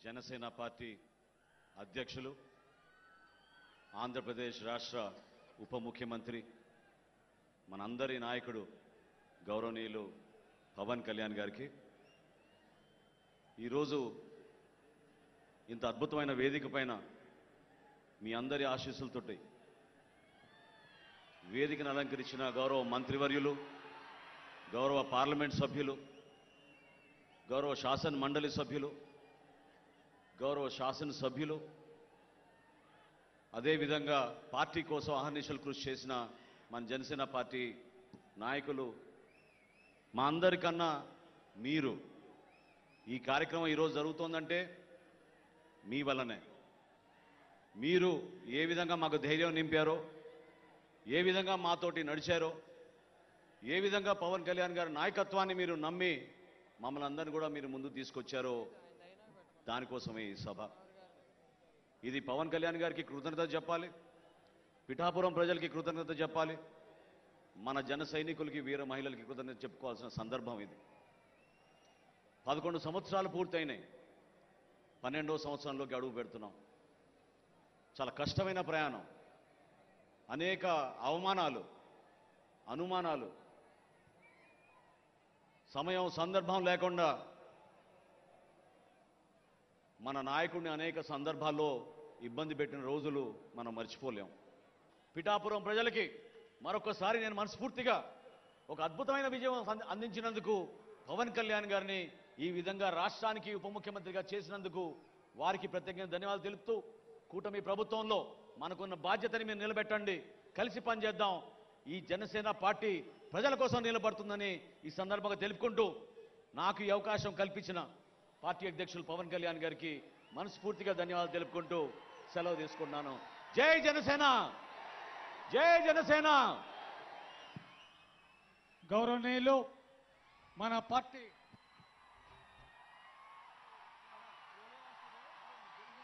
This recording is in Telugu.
జనసేన పార్టీ అధ్యక్షులు, ఆంధ్రప్రదేశ్ రాష్ట్ర ఉప ముఖ్యమంత్రి, మనందరి నాయకుడు గౌరవనీయులు పవన్ కళ్యాణ్ గారికి ఈరోజు ఇంత అద్భుతమైన వేదిక పైన మీ అందరి ఆశీస్సులతోటి వేదికను అలంకరించిన గౌరవ మంత్రివర్యులు, గౌరవ పార్లమెంట్ సభ్యులు, గౌరవ శాసన మండలి సభ్యులు, గౌరవ శాసనసభ్యులు, అదేవిధంగా పార్టీ కోసం అహర్నిశలు కృషి చేసిన మన జనసేన పార్టీ నాయకులు, మా అందరికన్నా మీరు ఈ కార్యక్రమం ఈరోజు జరుగుతోందంటే మీ వల్లనే. మీరు ఏ విధంగా మాకు ధైర్యం నింపారో, ఏ విధంగా మాతోటి నడిచారో, ఏ విధంగా పవన్ కళ్యాణ్ గారి నాయకత్వాన్ని మీరు నమ్మి మమ్మల్ని అందరినీ కూడా మీరు ముందుకు తీసుకొచ్చారో దానికోసమే ఈ సభ. ఇది పవన్ కళ్యాణ్ గారికి కృతజ్ఞత చెప్పాలి, పిఠాపురం ప్రజలకి కృతజ్ఞత చెప్పాలి, మన జన సైనికులకి, వీర మహిళలకి కృతజ్ఞత చెప్పుకోవాల్సిన సందర్భం ఇది. 11 సంవత్సరాలు పూర్తయినాయి, 12వ సంవత్సరంలోకి అడుగు పెడుతున్నాం. చాలా కష్టమైన ప్రయాణం, అనేక అవమానాలు, అనుమానాలు, సమయం సందర్భం లేకుండా మన నాయకుడిని అనేక సందర్భాల్లో ఇబ్బంది పెట్టిన రోజులు మనం మర్చిపోలేం. పిఠాపురం ప్రజలకి మరొకసారి నేను మనస్ఫూర్తిగా ఒక అద్భుతమైన విజయం అందించినందుకు, పవన్ కళ్యాణ్ గారిని ఈ విధంగా రాష్ట్రానికి ఉప ముఖ్యమంత్రిగా చేసినందుకు వారికి ప్రత్యేకంగా ధన్యవాదాలు తెలుపుతూ, కూటమి ప్రభుత్వంలో మనకున్న బాధ్యతని మీరు నిలబెట్టండి, కలిసి పనిచేద్దాం, ఈ జనసేన పార్టీ ప్రజల కోసం నిలబడుతుందని ఈ సందర్భంగా తెలుపుకుంటూ, నాకు ఈ అవకాశం కల్పించిన పార్టీ అధ్యక్షులు పవన్ కళ్యాణ్ గారికి మనస్ఫూర్తిగా ధన్యవాదాలు తెలుపుకుంటూ సెలవు తీసుకుంటున్నాను. జై జనసేన, జై జనసేన. గౌరవనీయులు మన పార్టీ